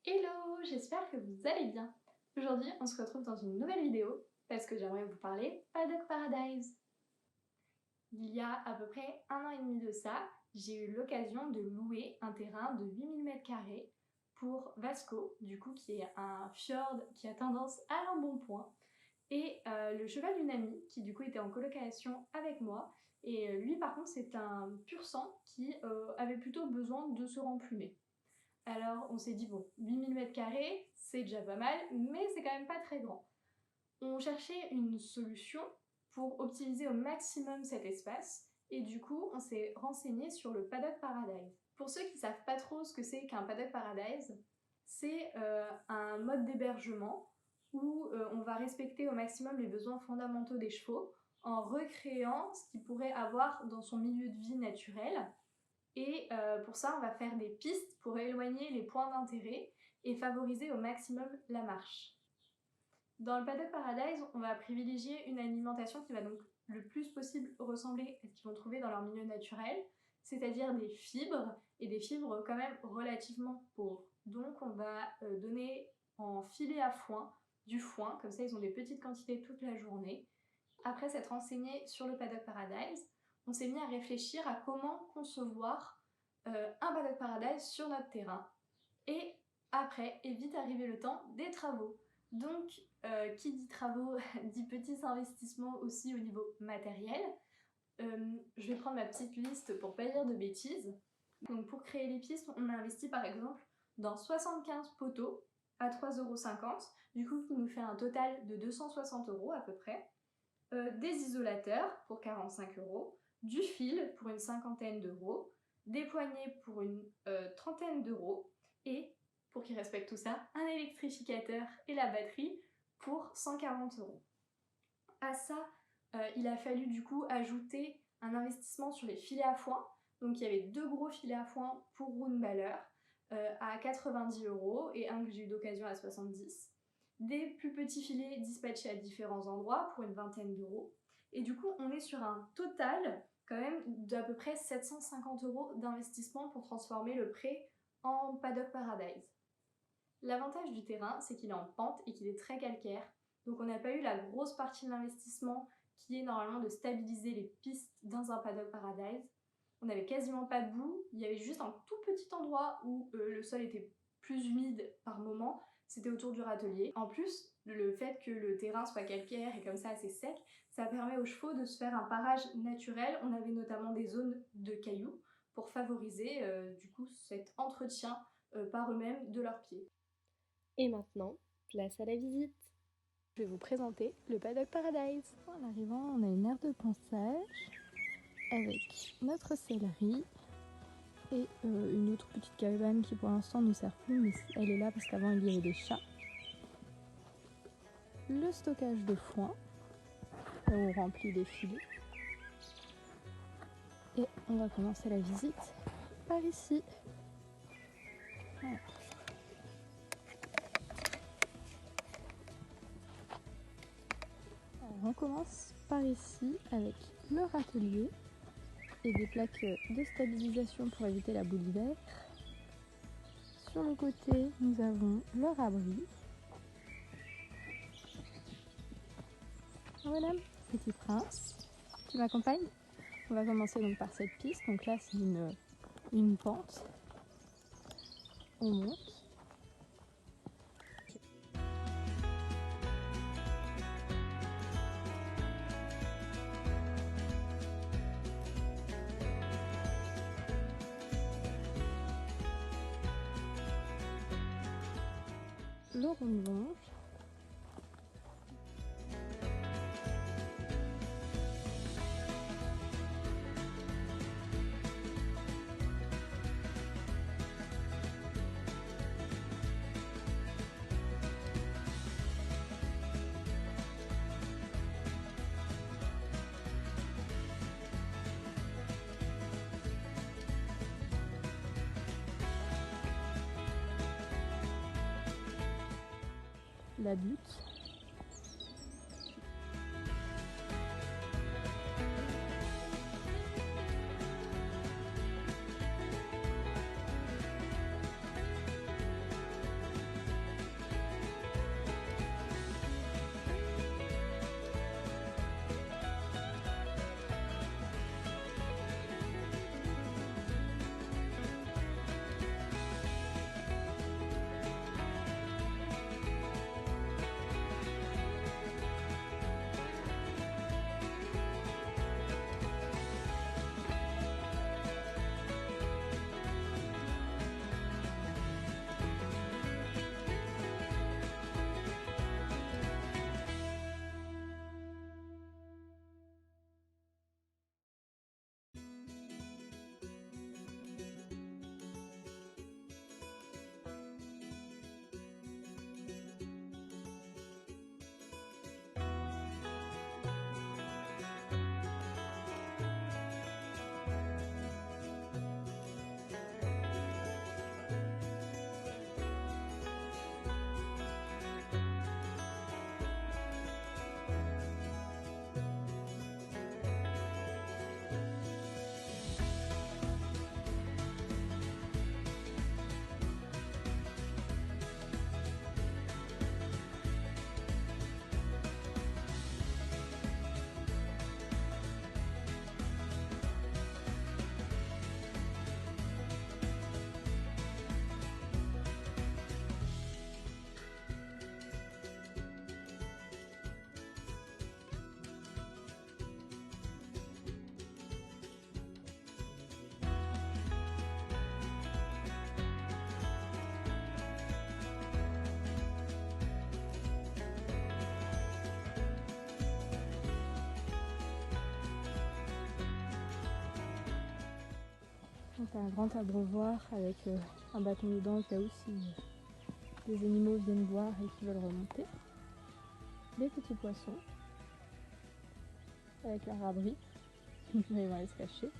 Hello, j'espère que vous allez bien. Aujourd'hui, on se retrouve dans une nouvelle vidéo parce que j'aimerais vous parler Paddock Paradise. Il y a à peu près 1 an et demi de ça, j'ai eu l'occasion de louer un terrain de 8000 m² pour Vasco, du coup qui est un fjord qui a tendance à l'embonpoint, et le cheval d'une amie qui du coup était en colocation avec moi, et lui par contre c'est un pur sang qui avait plutôt besoin de se remplumer. Alors on s'est dit bon, 8000 m², c'est déjà pas mal, mais c'est quand même pas très grand. On cherchait une solution pour optimiser au maximum cet espace, et du coup on s'est renseigné sur le Paddock Paradise. Pour ceux qui savent pas trop ce que c'est qu'un Paddock Paradise, c'est un mode d'hébergement où on va respecter au maximum les besoins fondamentaux des chevaux en recréant ce qu'ils pourraient avoir dans son milieu de vie naturel. Et pour ça, on va faire des pistes pour éloigner les points d'intérêt et favoriser au maximum la marche. Dans le Paddock Paradise, on va privilégier une alimentation qui va donc le plus possible ressembler à ce qu'ils vont trouver dans leur milieu naturel, c'est-à-dire des fibres, et des fibres quand même relativement pauvres. Donc on va donner en filet à foin du foin, comme ça ils ont des petites quantités toute la journée. Après s'être renseigné sur le Paddock Paradise, on s'est mis à réfléchir à comment concevoir un Paddock Paradise sur notre terrain. Et après est vite arrivé le temps des travaux. Donc, qui dit travaux dit petits investissements aussi au niveau matériel. Je vais prendre ma petite liste pour pas dire de bêtises. Donc pour créer les pistes, on a investi par exemple dans 75 poteaux à 3,50 €, du coup qui nous fait un total de 260 € à peu près. Des isolateurs pour 45 €, du fil pour une cinquantaine d'euros, des poignées pour une trentaine d'euros, et pour qu'ils respectent tout ça, un électrificateur et la batterie pour 140 €. À ça, il a fallu du coup ajouter un investissement sur les filets à foin. Donc il y avait 2 gros filets à foin pour Roundballer à 90 € et un que j'ai eu d'occasion à 70 €. Des plus petits filets dispatchés à différents endroits pour une vingtaine d'euros. Et du coup, on est sur un total quand même d'à peu près 750 € d'investissement pour transformer le pré en Paddock Paradise. L'avantage du terrain, c'est qu'il est en pente et qu'il est très calcaire. Donc on n'a pas eu la grosse partie de l'investissement qui est normalement de stabiliser les pistes dans un Paddock Paradise. On n'avait quasiment pas de boue, il y avait juste un tout petit endroit où le sol était plus humide par moment, c'était autour du râtelier. En plus, le fait que le terrain soit calcaire et comme ça assez sec, ça permet aux chevaux de se faire un parage naturel. On avait notamment des zones de cailloux pour favoriser du coup cet entretien par eux-mêmes de leurs pieds. Et maintenant, place à la visite. Je vais vous présenter le Paddock Paradise. En arrivant, on a une aire de pansage avec notre sellerie et une autre petite cabane qui pour l'instant ne sert plus, mais elle est là parce qu'avant il y avait des chats. Le stockage de foin, là où on remplit les filets. Et on va commencer la visite par ici. Voilà. Alors, on commence par ici avec le râtelier et des plaques de stabilisation pour éviter la boue d'hiver. Sur le côté, nous avons leur abri. Voilà, petit prince, tu m'accompagnes? On va commencer donc par cette piste. Donc là, c'est une pente. On monte. Le ronde-longe. La butte. un grand abreuvoir avec un bâton dedans au cas où si les animaux viennent boire et qu'ils veulent remonter. Des petits poissons avec leur abri, ils vont aller se cacher.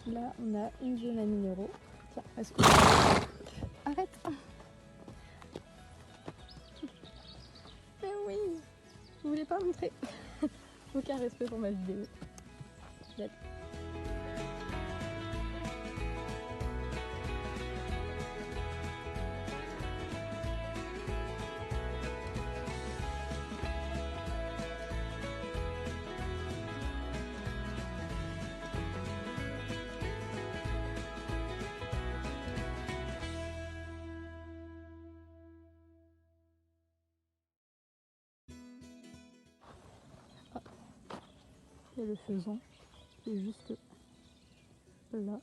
Là, on a une zone à minéraux. Tiens, est-ce que... Arrête! Mais oui! Je voulais pas montrer. Aucun respect pour ma vidéo. Il y a le faisan qui est juste là.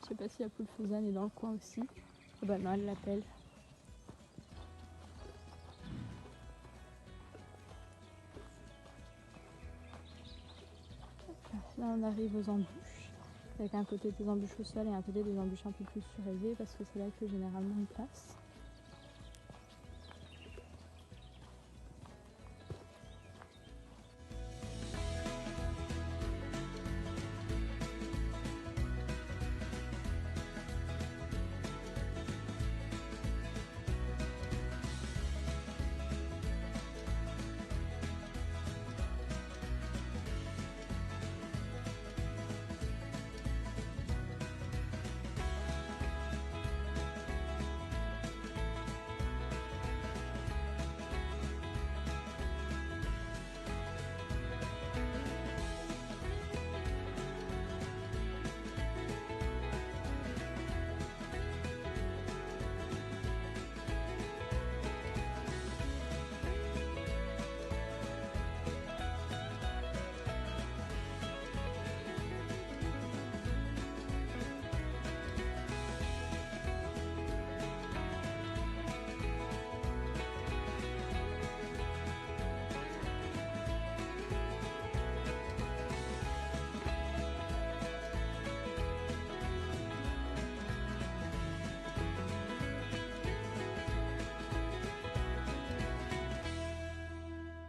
Je sais pas si la poule faisane est dans le coin aussi. Oh bah non, elle l'appelle. Là on arrive aux embûches. Avec un côté des embûches au sol et un côté des embûches un peu plus surélevées parce que c'est là que généralement ils passent.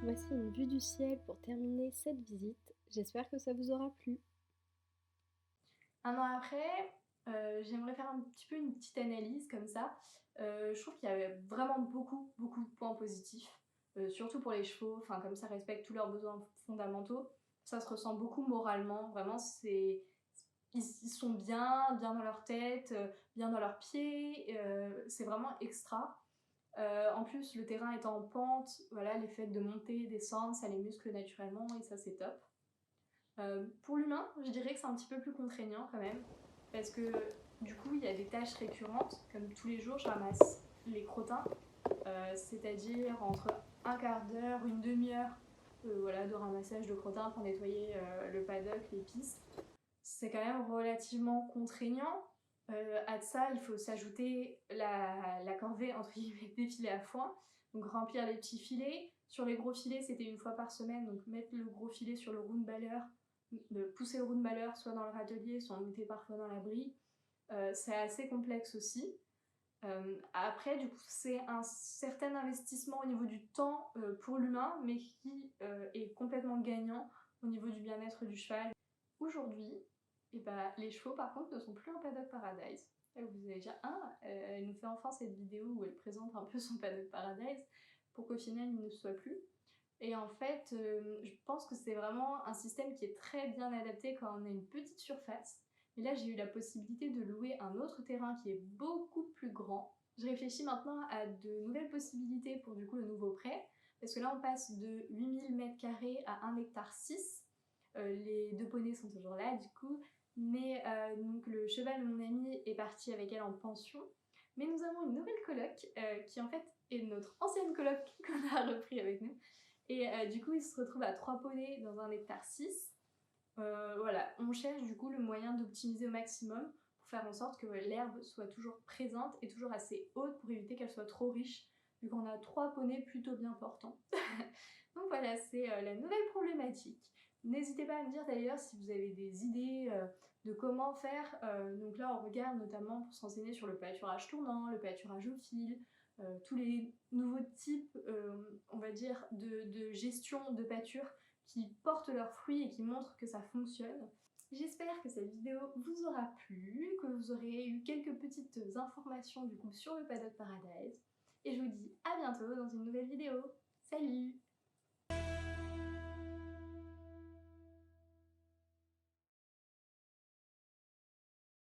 Voici une vue du ciel pour terminer cette visite. J'espère que ça vous aura plu. Un an après, j'aimerais faire un petit peu une petite analyse comme ça. Je trouve qu'il y avait vraiment beaucoup de points positifs, surtout pour les chevaux, enfin comme ça respecte tous leurs besoins fondamentaux. Ça se ressent beaucoup moralement, vraiment ils sont bien dans leur tête, bien dans leurs pieds, c'est vraiment extra. En plus, le terrain étant en pente, voilà, les faits de monter, descendre, ça les muscle naturellement et ça c'est top. Pour l'humain, je dirais que c'est un petit peu plus contraignant quand même, parce que du coup il y a des tâches récurrentes, comme tous les jours je ramasse les crottins, c'est-à-dire entre un quart d'heure, une demi-heure voilà, de ramassage de crottins pour nettoyer le paddock, les pistes. C'est quand même relativement contraignant. À ça, il faut s'ajouter la corvée entre guillemets des filets à foin, donc remplir les petits filets. Sur les gros filets, c'était une fois par semaine, donc mettre le gros filet sur le round baller, de pousser le round baller soit dans le râtelier, soit en monter parfois dans l'abri. C'est assez complexe aussi. Après, du coup, c'est un certain investissement au niveau du temps pour l'humain, mais qui est complètement gagnant au niveau du bien-être du cheval. Aujourd'hui, et bah, les chevaux par contre ne sont plus en paddock paradise. Et vous allez dire, elle nous fait enfin cette vidéo où elle présente un peu son paddock paradise pour qu'au final il ne soit plus. Et en fait, je pense que c'est vraiment un système qui est très bien adapté quand on a une petite surface. Et là, j'ai eu la possibilité de louer un autre terrain qui est beaucoup plus grand. Je réfléchis maintenant à de nouvelles possibilités pour du coup le nouveau prêt, parce que là on passe de 8000 m² à 1,6 hectare. Les deux poneys sont toujours là du coup, mais donc le cheval de mon amie est parti avec elle en pension. Mais nous avons une nouvelle coloc qui en fait est notre ancienne coloc qu'on a repris avec nous. Et du coup, il se retrouve à 3 poneys dans un hectare 6. Voilà, on cherche du coup le moyen d'optimiser au maximum pour faire en sorte que l'herbe soit toujours présente et toujours assez haute pour éviter qu'elle soit trop riche, vu qu'on a 3 poneys plutôt bien portants. Donc voilà, c'est la nouvelle problématique. N'hésitez pas à me dire d'ailleurs si vous avez des idées de comment faire. Donc là, on regarde notamment pour s'enseigner sur le pâturage tournant, le pâturage au fil, tous les nouveaux types, on va dire, de gestion de pâture qui portent leurs fruits et qui montrent que ça fonctionne. J'espère que cette vidéo vous aura plu, que vous aurez eu quelques petites informations du coup sur le Paddock Paradise. Et je vous dis à bientôt dans une nouvelle vidéo. Salut!